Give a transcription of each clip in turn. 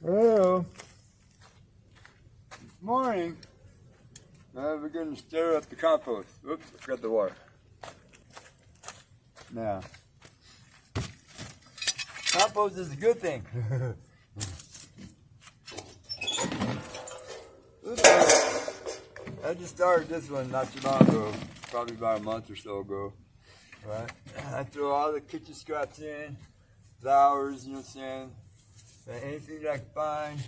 Well, this morning, we're going to stir up the compost. Oops, I forgot the water. Now, compost is a good thing. I just started this one not too long ago, probably about a month or so ago. Right? I throw all the kitchen scraps in, flowers, you know what I'm saying? Anything that I can find.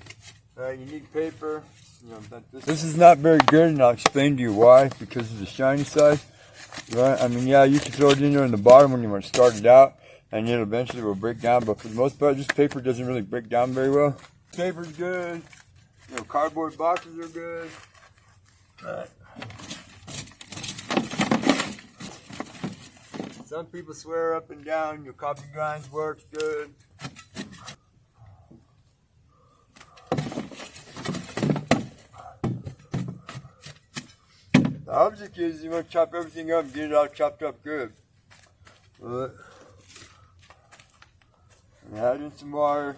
Right? You need paper. You know, this is not very good, and I'll explain to you why. Because of the shiny side. Right? I mean, yeah, you can throw it in there in the bottom when you want to start it out, and it eventually will break down. But for the most part, this paper doesn't really break down very well. Paper's good. You know, cardboard boxes are good. Right. Some people swear up and down your coffee grinds works good. The object is you want to chop everything up and get it all chopped up good. And add in some water.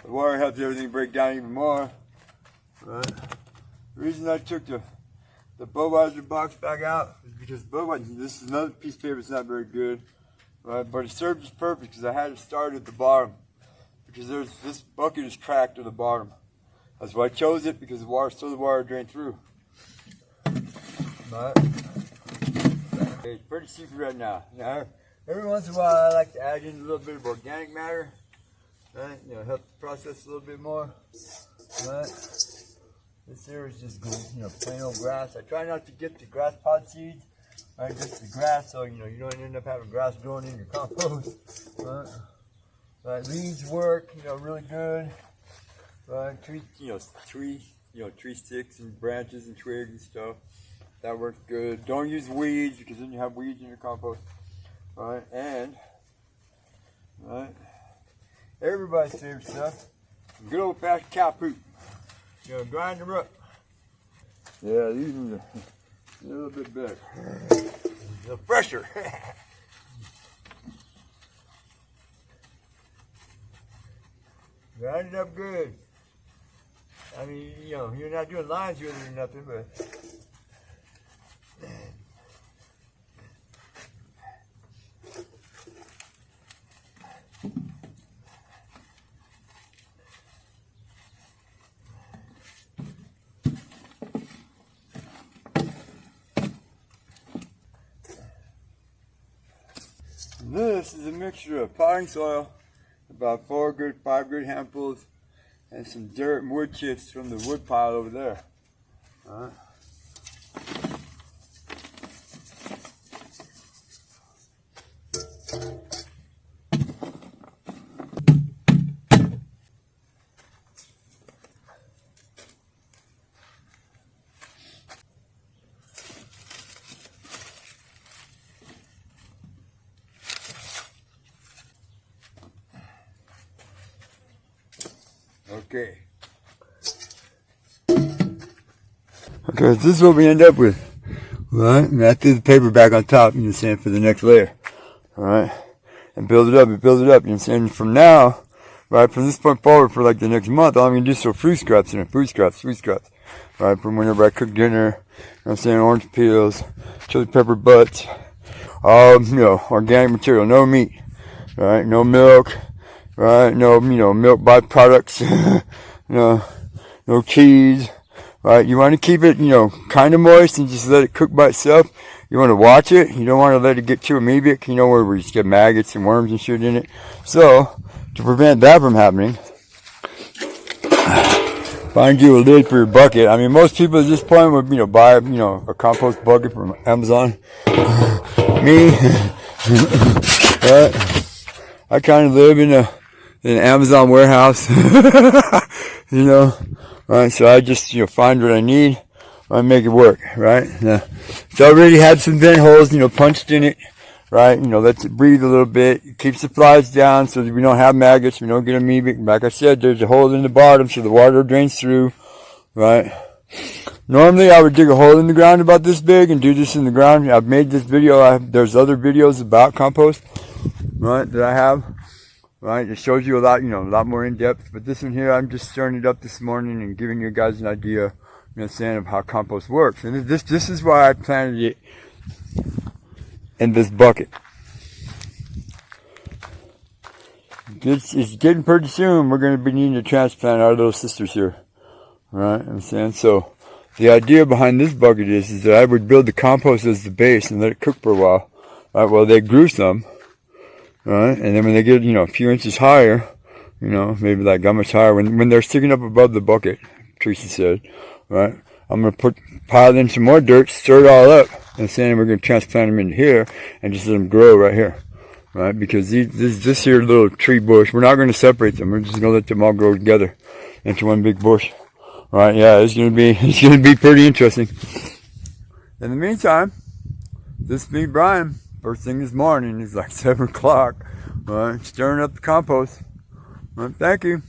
The water helps everything break down even more. Right. The reason I took the Budweiser box back out is because Budweiser, this is another piece of paper that's not very good. Right. But it served its purpose because I had it start at the bottom. Because this bucket is cracked at the bottom. That's why I chose it, because the water drained through. Right. It's pretty secret right now. Now, every once in a while I like to add in a little bit of organic matter. Right, you know, help the process a little bit more. Right. This here is just, you know, plain old grass. I try not to get the grass pod seeds. Right, just the grass, so you know you don't end up having grass growing in your compost. Right. Right. Leaves work, you know, really good. Right. Tree sticks and branches and twigs and stuff. That works good. Don't use weeds, because then you have weeds in your compost. Right. And everybody's favorite stuff, good old fashioned cow poop. You know, grind them up. Yeah, these ones are a little bit better. A little fresher. Grind it up good. I mean, you know, you're not doing lines with it or nothing, but this is a mixture of potting soil, about 5 good handfuls, and some dirt and wood chips from the wood pile over there. All right. Okay. Okay, so this is what we end up with. Right? And I threw the paper back on top, you know what I'm saying, for the next layer. Alright? And build it up, you know what I'm saying? From now, right, from this point forward for like the next month, all I'm gonna do is throw fruit scraps in it. Fruit scraps. Right? From whenever I cook dinner, you know what I'm saying, orange peels, chili pepper butts, all, you know, organic material, no meat. Right? No milk. Right, no, you know, milk byproducts, no cheese, right? You want to keep it, you know, kind of moist and just let it cook by itself. You want to watch it. You don't want to let it get too amoebic, you know, where we just get maggots and worms and shit in it. So, to prevent that from happening, find you a lid for your bucket. I mean, most people at this point would, you know, buy, you know, a compost bucket from Amazon. Me, right? I kind of live in an Amazon warehouse, you know, right? So I just, you know, find what I need, I make it work, right? So I already had some vent holes, you know, punched in it, right? You know, lets it breathe a little bit, it keeps the flies down so that we don't have maggots, we don't get amoebic. Like I said, there's a hole in the bottom so the water drains through, right? Normally, I would dig a hole in the ground about this big and do this in the ground. I've made this video. There's other videos about compost, right, that I have. Right, it shows you a lot, a lot more in depth. But this one here, I'm just stirring it up this morning and giving you guys an idea, of how compost works. And this is why I planted it in this bucket. It's getting pretty soon. We're going to be needing to transplant our little sisters here. Right, I'm saying so. The idea behind this bucket is that I would build the compost as the base and let it cook for a while. Right, well, they grew some. Right, and then when they get, a few inches higher, maybe like how much higher, when they're sticking up above the bucket, Teresa said, right, I'm going to pile in some more dirt, stir it all up, and then we're going to transplant them in here and just let them grow right here. Right, because this here little tree bush, we're not going to separate them. We're just going to let them all grow together into one big bush. Right, yeah, it's going to be pretty interesting. In the meantime, this is me, Brian. First thing this morning, it's like 7 o'clock. Right, stirring up the compost. Right, thank you.